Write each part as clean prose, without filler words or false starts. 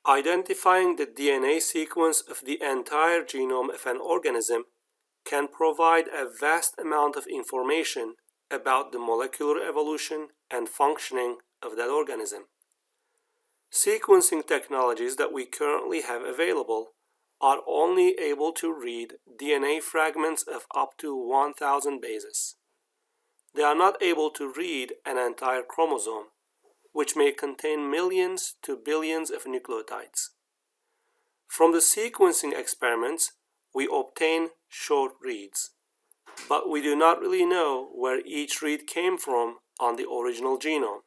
Identifying the DNA sequence of the entire genome of an organism can provide a vast amount of information about the molecular evolution and functioning of that organism. Sequencing technologies that we currently have available are only able to read DNA fragments of up to 1,000 bases. They are not able to read an entire chromosome, which may contain millions to billions of nucleotides. From the sequencing experiments, we obtain short reads, but we do not really know where each read came from on the original genome.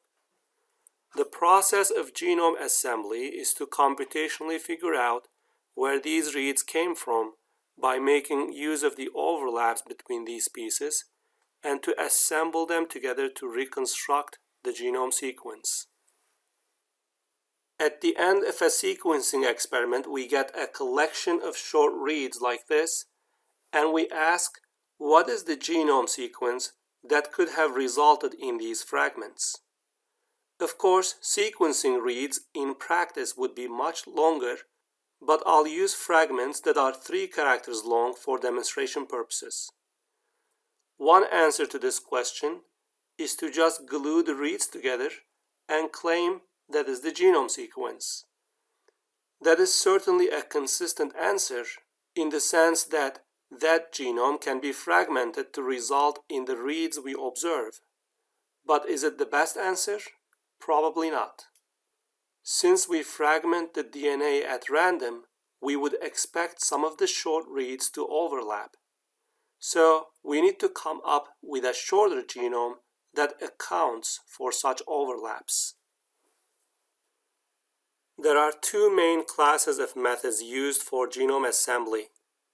The process of genome assembly is to computationally figure out where these reads came from by making use of the overlaps between these pieces and to assemble them together to reconstruct the genome sequence. At the end of a sequencing experiment, we get a collection of short reads like this, and we ask, what is the genome sequence that could have resulted in these fragments? Of course, sequencing reads in practice would be much longer, but I'll use fragments that are 3 characters long for demonstration purposes. One answer to this question is to just glue the reads together and claim that is the genome sequence. That is certainly a consistent answer in the sense that that genome can be fragmented to result in the reads we observe. But is it the best answer? Probably not. Since we fragment the DNA at random, we would expect some of the short reads to overlap. So we need to come up with a shorter genome that accounts for such overlaps. There are 2 main classes of methods used for genome assembly,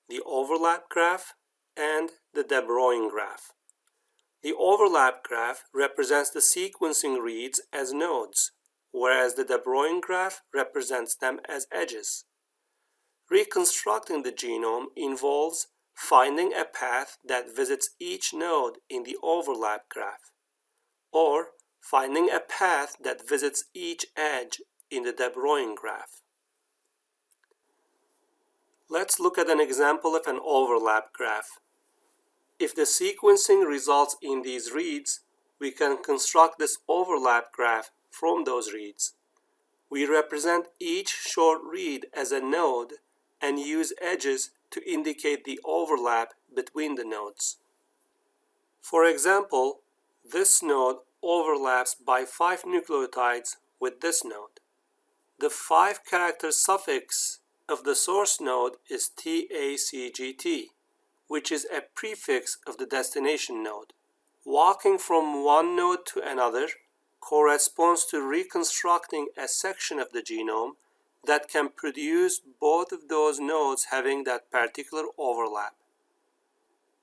the overlap graph and the DeBruijn graph. The overlap graph represents the sequencing reads as nodes, whereas the DeBruijn graph represents them as edges. Reconstructing the genome involves finding a path that visits each node in the overlap graph, or finding a path that visits each edge in the DeBruijn graph. Let's look at an example of an overlap graph. If the sequencing results in these reads, we can construct this overlap graph from those reads. We represent each short read as a node and use edges to indicate the overlap between the nodes. For example, this node overlaps by 5 nucleotides with this node. The 5-character suffix of the source node is TACGT, which is a prefix of the destination node. Walking from one node to another corresponds to reconstructing a section of the genome that can produce both of those nodes having that particular overlap.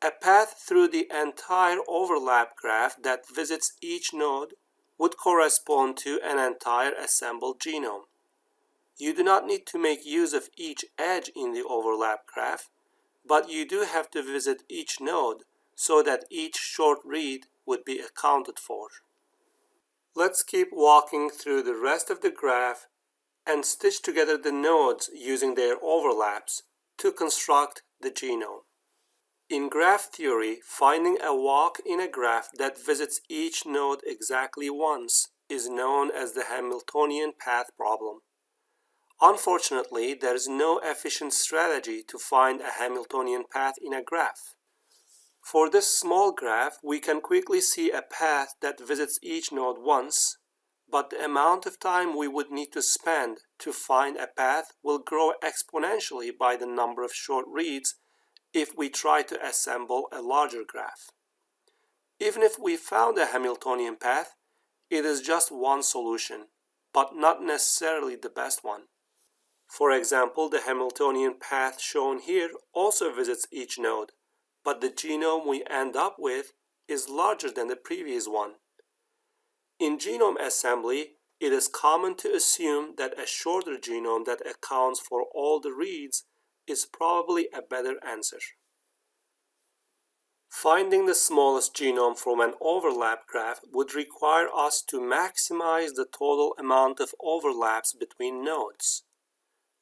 A path through the entire overlap graph that visits each node would correspond to an entire assembled genome. You do not need to make use of each edge in the overlap graph, but you do have to visit each node so that each short read would be accounted for. Let's keep walking through the rest of the graph and stitch together the nodes using their overlaps to construct the genome. In graph theory, finding a walk in a graph that visits each node exactly once is known as the Hamiltonian Path problem. Unfortunately, there is no efficient strategy to find a Hamiltonian path in a graph. For this small graph, we can quickly see a path that visits each node once, but the amount of time we would need to spend to find a path will grow exponentially by the number of short reads if we try to assemble a larger graph. Even if we found a Hamiltonian path, it is just one solution, but not necessarily the best one. For example, the Hamiltonian path shown here also visits each node, but the genome we end up with is larger than the previous one. In genome assembly, it is common to assume that a shorter genome that accounts for all the reads is probably a better answer. Finding the smallest genome from an overlap graph would require us to maximize the total amount of overlaps between nodes.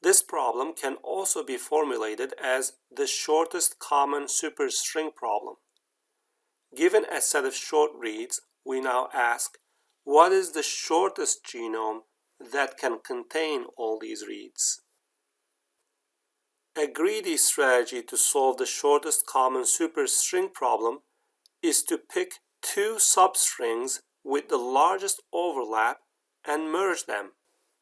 This problem can also be formulated as the shortest common superstring problem. Given a set of short reads, we now ask, what is the shortest genome that can contain all these reads? A greedy strategy to solve the shortest common superstring problem is to pick two substrings with the largest overlap and merge them.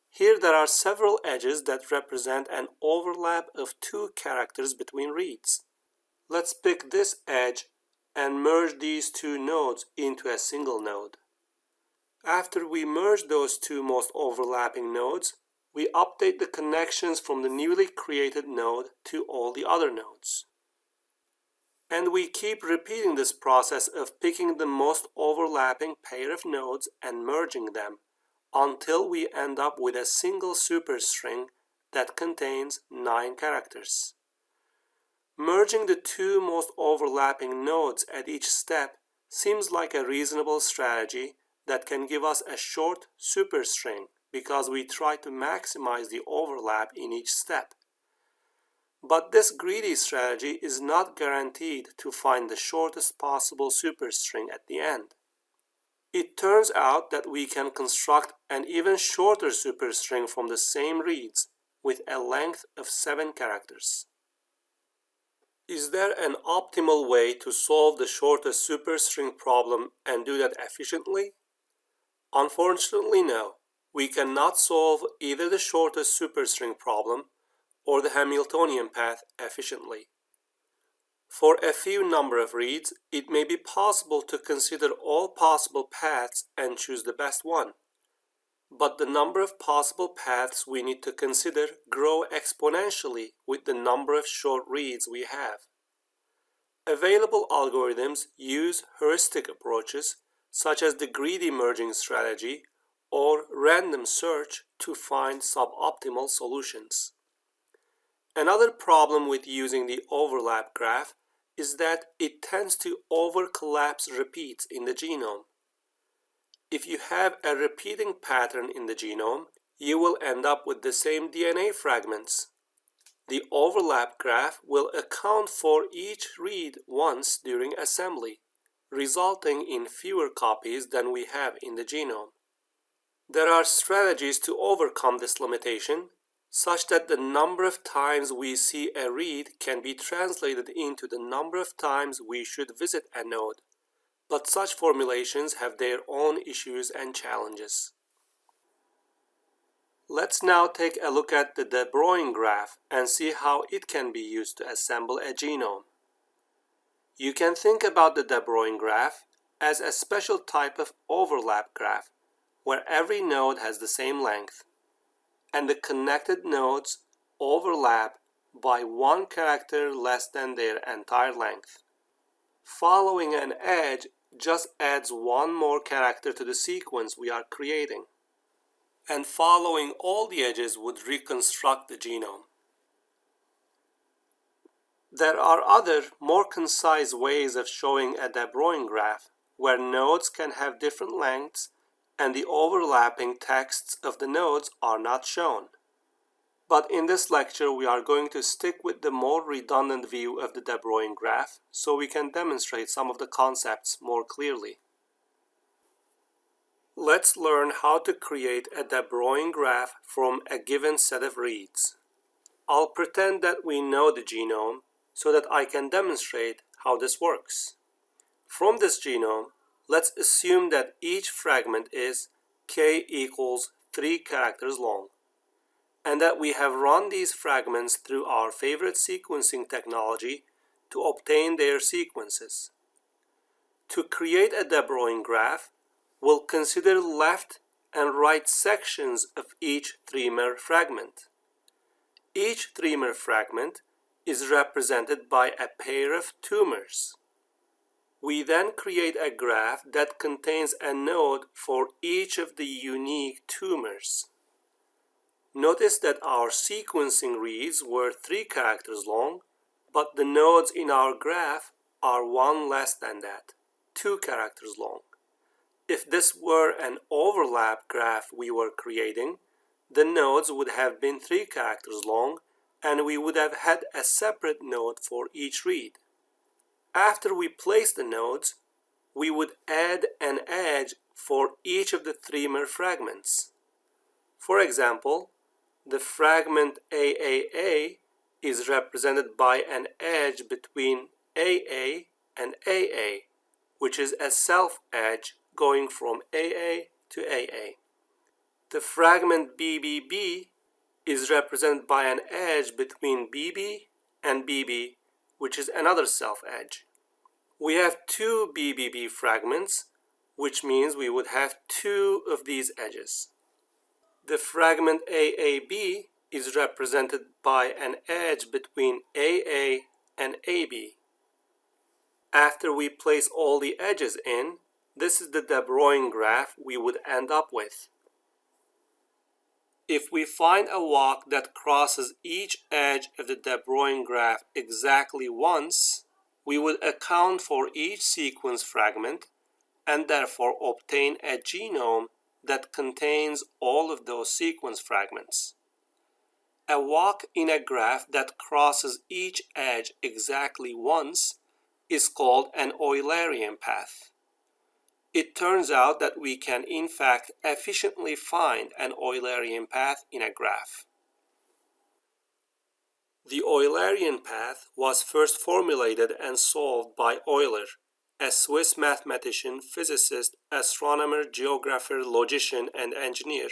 Here there are several edges that represent an overlap of two characters between reads. Let's pick this edge and merge these two nodes into a single node. After we merge those two most overlapping nodes, we update the connections from the newly created node to all the other nodes. And we keep repeating this process of picking the most overlapping pair of nodes and merging them until we end up with a single superstring that contains 9 characters. Merging the two most overlapping nodes at each step seems like a reasonable strategy that can give us a short superstring because we try to maximize the overlap in each step. But this greedy strategy is not guaranteed to find the shortest possible superstring at the end. It turns out that we can construct an even shorter superstring from the same reads with a length of 7 characters. Is there an optimal way to solve the shortest superstring problem and do that efficiently? Unfortunately, no. We cannot solve either the shortest superstring problem or the Hamiltonian path efficiently. For a few number of reads, it may be possible to consider all possible paths and choose the best one. But the number of possible paths we need to consider grow exponentially with the number of short reads we have. Available algorithms use heuristic approaches such as the greedy merging strategy or random search to find suboptimal solutions. Another problem with using the overlap graph is that it tends to overcollapse repeats in the genome. If you have a repeating pattern in the genome, you will end up with the same DNA fragments. The overlap graph will account for each read once during assembly, resulting in fewer copies than we have in the genome. There are strategies to overcome this limitation, such that the number of times we see a read can be translated into the number of times we should visit a node. But such formulations have their own issues and challenges. Let's now take a look at the DeBruijn graph and see how it can be used to assemble a genome. You can think about the DeBruijn graph as a special type of overlap graph where every node has the same length, and the connected nodes overlap by one character less than their entire length. Following an edge just adds one more character to the sequence we are creating, and following all the edges would reconstruct the genome. There are other, more concise ways of showing a DeBruijn graph where nodes can have different lengths and the overlapping texts of the nodes are not shown. But in this lecture we are going to stick with the more redundant view of the DeBruijn graph so we can demonstrate some of the concepts more clearly. Let's learn how to create a DeBruijn graph from a given set of reads. I'll pretend that we know the genome so that I can demonstrate how this works. From this genome, let's assume that each fragment is k equals 3 characters long, and that we have run these fragments through our favorite sequencing technology to obtain their sequences. To create a DeBruijn graph, we'll consider left and right sections of each 3-mer fragment. Each 3-mer fragment is represented by a pair of 2-mers. We then create a graph that contains a node for each of the unique 2-mers. Notice that our sequencing reads were 3 characters long, but the nodes in our graph are one less than that, 2 characters long. If this were an overlap graph we were creating, the nodes would have been 3 characters long, and we would have had a separate node for each read. After we place the nodes, we would add an edge for each of the 3 mere fragments. For example, the fragment AAA is represented by an edge between AA and AA, which is a self-edge going from AA to AA. The fragment BBB is represented by an edge between BB and BB, which is another self-edge. We have 2 BBB fragments, which means we would have 2 of these edges. The fragment AAB is represented by an edge between AA and AB. After we place all the edges in, this is the DeBruijn graph we would end up with. If we find a walk that crosses each edge of the DeBruijn graph exactly once, we would account for each sequence fragment and therefore obtain a genome that contains all of those sequence fragments. A walk in a graph that crosses each edge exactly once is called an Eulerian path. It turns out that we can in fact efficiently find an Eulerian path in a graph. The Eulerian path was first formulated and solved by Euler, a Swiss mathematician, physicist, astronomer, geographer, logician, and engineer,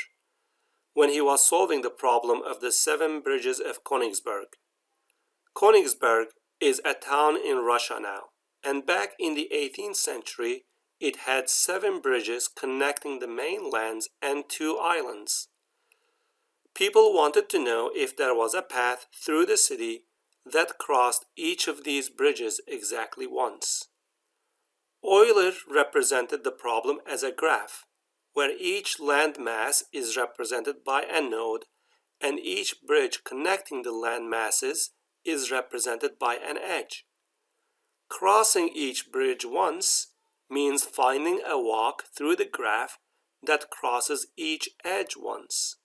when he was solving the problem of the 7 Bridges of Königsberg. Königsberg is a town in Russia now, and back in the 18th century, it had 7 bridges connecting the mainlands and 2 islands. People wanted to know if there was a path through the city that crossed each of these bridges exactly once. Euler represented the problem as a graph, where each land mass is represented by a node, and each bridge connecting the land masses is represented by an edge. Crossing each bridge once means finding a walk through the graph that crosses each edge once.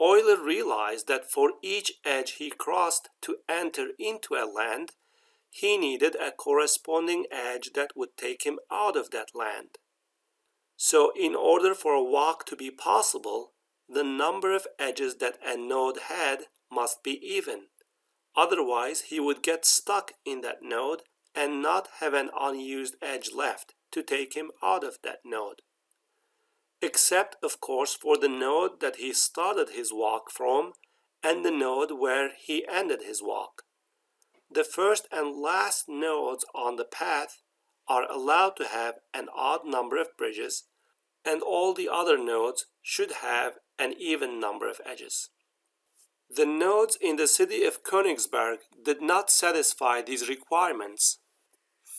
Euler realized that for each edge he crossed to enter into a land, he needed a corresponding edge that would take him out of that land. So in order for a walk to be possible, the number of edges that a node had must be even. Otherwise, he would get stuck in that node and not have an unused edge left to take him out of that node. Except, of course, for the node that he started his walk from and the node where he ended his walk. The first and last nodes on the path are allowed to have an odd number of bridges, and all the other nodes should have an even number of edges. The nodes in the city of Königsberg did not satisfy these requirements.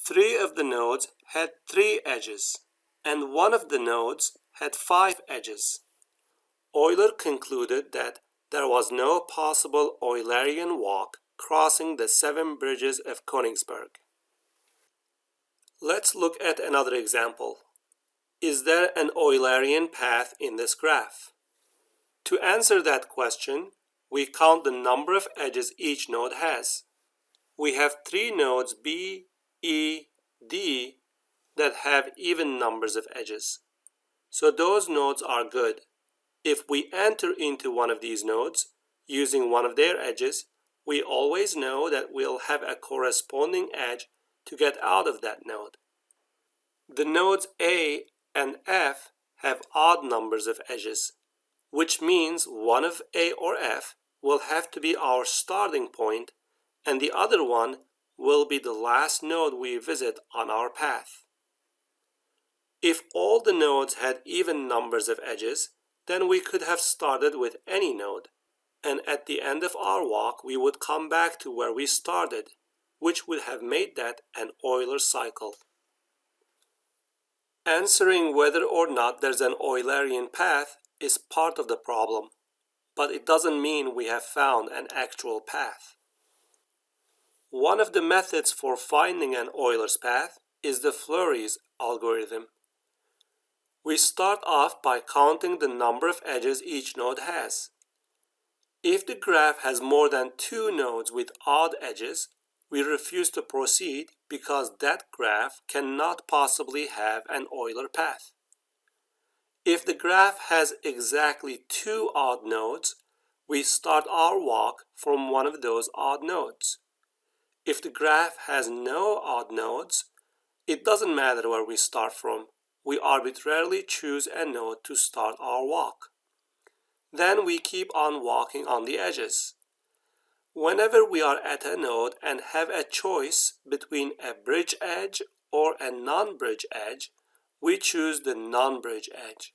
3 of the nodes had 3 edges, and 1 of the nodes had 5 edges. Euler concluded that there was no possible Eulerian walk crossing the 7 bridges of Königsberg. Let's look at another example. Is there an Eulerian path in this graph? To answer that question, we count the number of edges each node has. We have 3 nodes B, E, D that have even numbers of edges. So those nodes are good. If we enter into one of these nodes using one of their edges, we always know that we'll have a corresponding edge to get out of that node. The nodes A and F have odd numbers of edges, which means one of A or F will have to be our starting point, and the other one will be the last node we visit on our path. If all the nodes had even numbers of edges, then we could have started with any node, and at the end of our walk we would come back to where we started, which would have made that an Euler cycle. Answering whether or not there's an Eulerian path is part of the problem, but it doesn't mean we have found an actual path. One of the methods for finding an Euler's path is the Fleury's algorithm. We start off by counting the number of edges each node has. If the graph has more than 2 nodes with odd edges, we refuse to proceed because that graph cannot possibly have an Euler path. If the graph has exactly 2 odd nodes, we start our walk from one of those odd nodes. If the graph has no odd nodes, it doesn't matter where we start from. We arbitrarily choose a node to start our walk. Then we keep on walking on the edges. Whenever we are at a node and have a choice between a bridge edge or a non-bridge edge, we choose the non-bridge edge.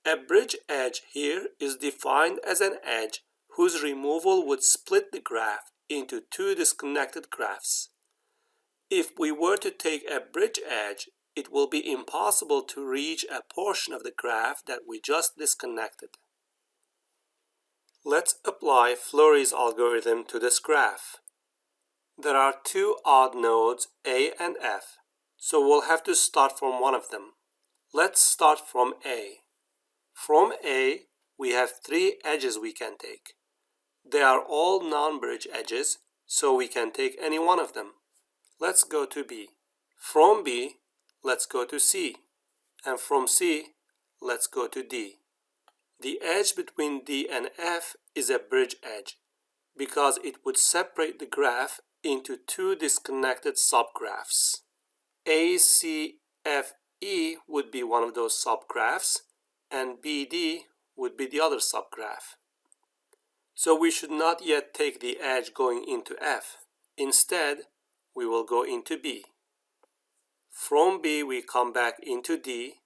A bridge edge here is defined as an edge whose removal would split the graph into 2 disconnected graphs. If we were to take a bridge edge, it will be impossible to reach a portion of the graph that we just disconnected. Let's apply Fleury's algorithm to this graph. There are 2 odd nodes, A and F, so we'll have to start from one of them. Let's start from A. From A, we have 3 edges we can take. They are all non-bridge edges, so we can take any one of them. Let's go to B. From B, let's go to C. And from C, let's go to D. The edge between D and F is a bridge edge because it would separate the graph into 2 disconnected subgraphs. ACFE would be one of those subgraphs, and BD would be the other subgraph. So we should not yet take the edge going into F. Instead, we will go into B. From B we come back into D,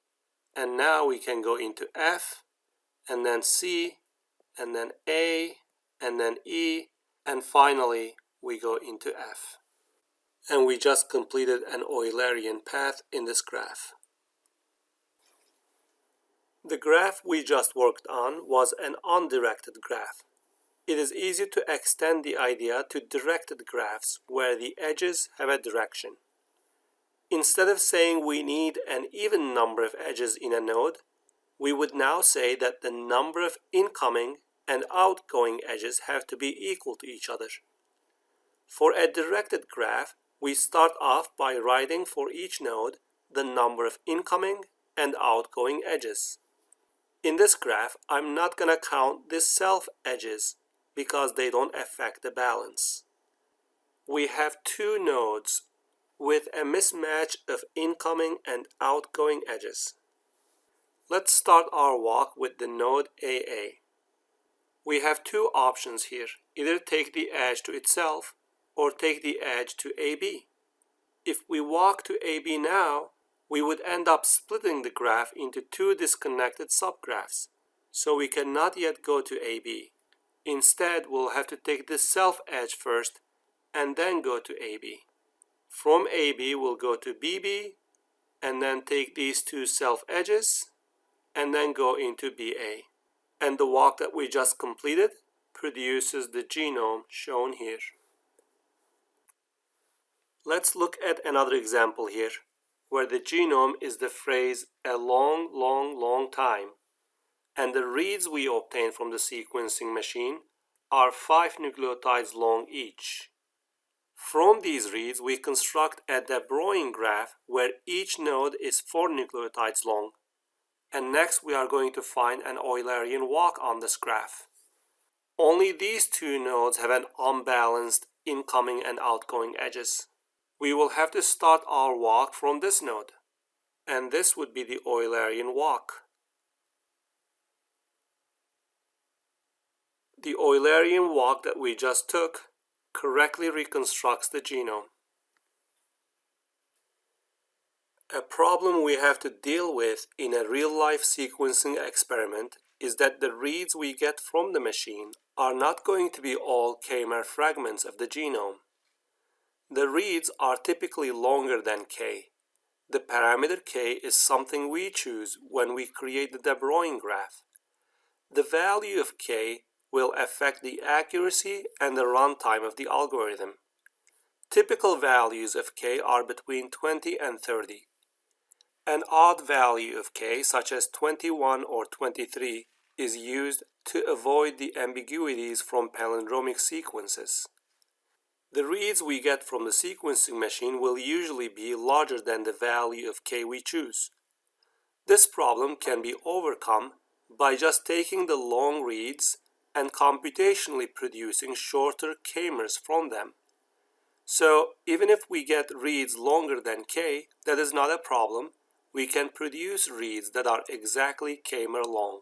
and now we can go into F, and then C, and then A, and then E, and finally we go into F. And we just completed an Eulerian path in this graph. The graph we just worked on was an undirected graph. It is easy to extend the idea to directed graphs where the edges have a direction. Instead of saying we need an even number of edges in a node, we would now say that the number of incoming and outgoing edges have to be equal to each other. For a directed graph, we start off by writing for each node the number of incoming and outgoing edges. In this graph, I'm not going to count the self edges because they don't affect the balance. We have 2 nodes with a mismatch of incoming and outgoing edges. Let's start our walk with the node AA. We have 2 options here, either take the edge to itself or take the edge to AB. If we walk to AB now, we would end up splitting the graph into 2 disconnected subgraphs, so we cannot yet go to AB. Instead, we'll have to take the self edge first and then go to AB. From AB, we'll go to BB and then take these 2 self edges and then go into BA. And the walk that we just completed produces the genome shown here. Let's look at another example here, where the genome is the phrase a long time, and the reads we obtain from the sequencing machine are 5 nucleotides long each. From these reads, we construct a DeBruijn graph where each node is 4 nucleotides long. And next we are going to find an Eulerian walk on this graph. Only these 2 nodes have an unbalanced incoming and outgoing edges. We will have to start our walk from this node, and this would be the Eulerian walk. The Eulerian walk that we just took correctly reconstructs the genome. A problem we have to deal with in a real-life sequencing experiment is that the reads we get from the machine are not going to be all k-mer fragments of the genome. The reads are typically longer than k. The parameter k is something we choose when we create the DeBruijn graph. The value of k will affect the accuracy and the runtime of the algorithm. Typical values of k are between 20 and 30. An odd value of k, such as 21 or 23, is used to avoid the ambiguities from palindromic sequences. The reads we get from the sequencing machine will usually be larger than the value of k we choose. This problem can be overcome by just taking the long reads and computationally producing shorter k-mers from them. So even if we get reads longer than k, that is not a problem. We can produce reads that are exactly k-mer long.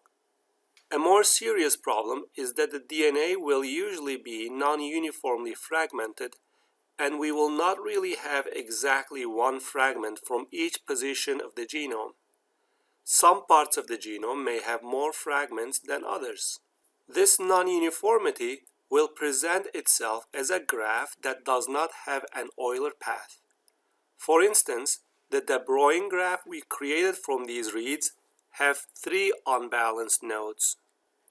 A more serious problem is that the DNA will usually be non-uniformly fragmented, and we will not really have exactly one fragment from each position of the genome. Some parts of the genome may have more fragments than others. This non-uniformity will present itself as a graph that does not have an Euler path. For instance, the DeBruijn graph we created from these reads have 3 unbalanced nodes.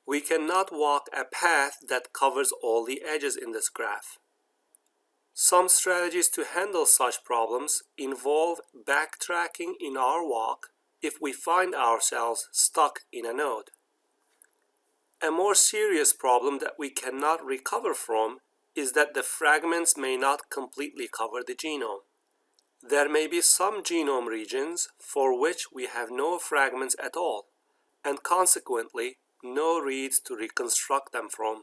We cannot walk a path that covers all the edges in this graph. Some strategies to handle such problems involve backtracking in our walk if we find ourselves stuck in a node. A more serious problem that we cannot recover from is that the fragments may not completely cover the genome. There may be some genome regions for which we have no fragments at all, and consequently no reads to reconstruct them from.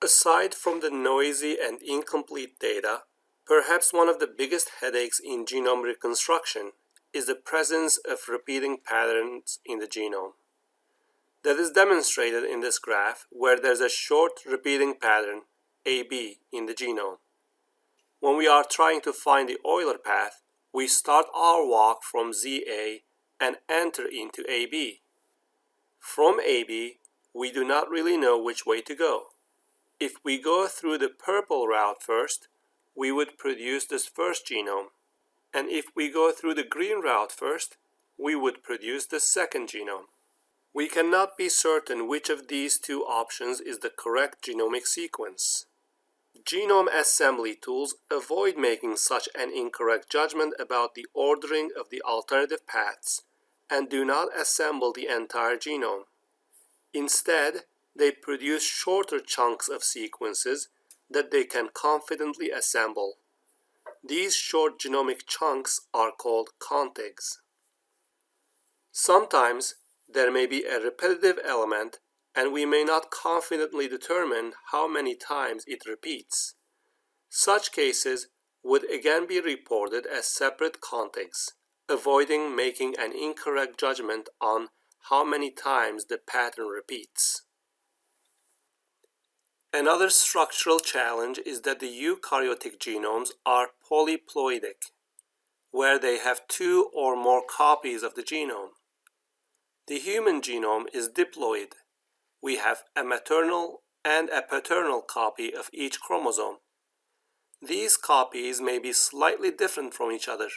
Aside from the noisy and incomplete data, perhaps one of the biggest headaches in genome reconstruction is the presence of repeating patterns in the genome. That is demonstrated in this graph, where there's a short repeating pattern, AB, in the genome. When we are trying to find the Euler path, we start our walk from ZA and enter into AB. From AB, we do not really know which way to go. If we go through the purple route first, we would produce this first genome. And if we go through the green route first, we would produce the second genome. We cannot be certain which of these two options is the correct genomic sequence. Genome assembly tools avoid making such an incorrect judgment about the ordering of the alternative paths and do not assemble the entire genome. Instead, they produce shorter chunks of sequences that they can confidently assemble. These short genomic chunks are called contigs. Sometimes there may be a repetitive element and we may not confidently determine how many times it repeats. Such cases would again be reported as separate contigs, avoiding making an incorrect judgment on how many times the pattern repeats. Another structural challenge is that the eukaryotic genomes are polyploidic, where they have 2 or more copies of the genome. The human genome is diploid. We have a maternal and a paternal copy of each chromosome. These copies may be slightly different from each other,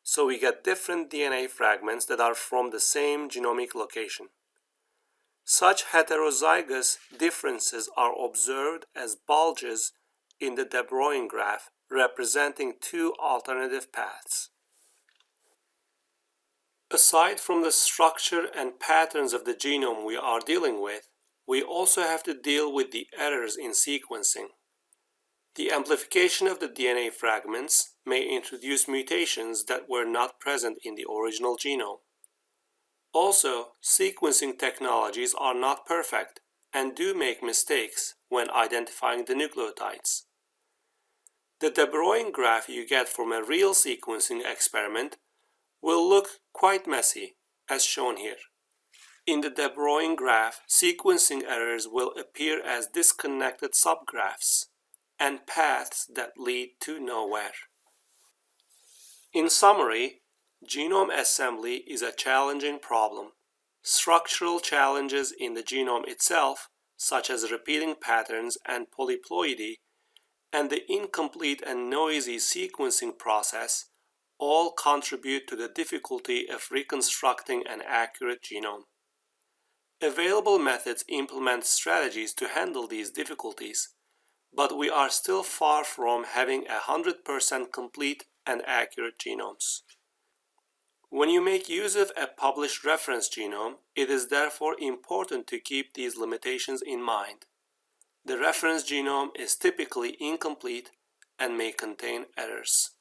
so we get different DNA fragments that are from the same genomic location. Such heterozygous differences are observed as bulges in the DeBruijn graph, representing 2 alternative paths. Aside from the structure and patterns of the genome we are dealing with, we also have to deal with the errors in sequencing. The amplification of the DNA fragments may introduce mutations that were not present in the original genome. Also, sequencing technologies are not perfect and do make mistakes when identifying the nucleotides. The DeBruijn graph you get from a real sequencing experiment will look quite messy, as shown here. In the DeBruijn graph, sequencing errors will appear as disconnected subgraphs and paths that lead to nowhere. In summary, genome assembly is a challenging problem. Structural challenges in the genome itself, such as repeating patterns and polyploidy, and the incomplete and noisy sequencing process all contribute to the difficulty of reconstructing an accurate genome. Available methods implement strategies to handle these difficulties, but we are still far from having 100% complete and accurate genomes. When you make use of a published reference genome, it is therefore important to keep these limitations in mind. The reference genome is typically incomplete and may contain errors.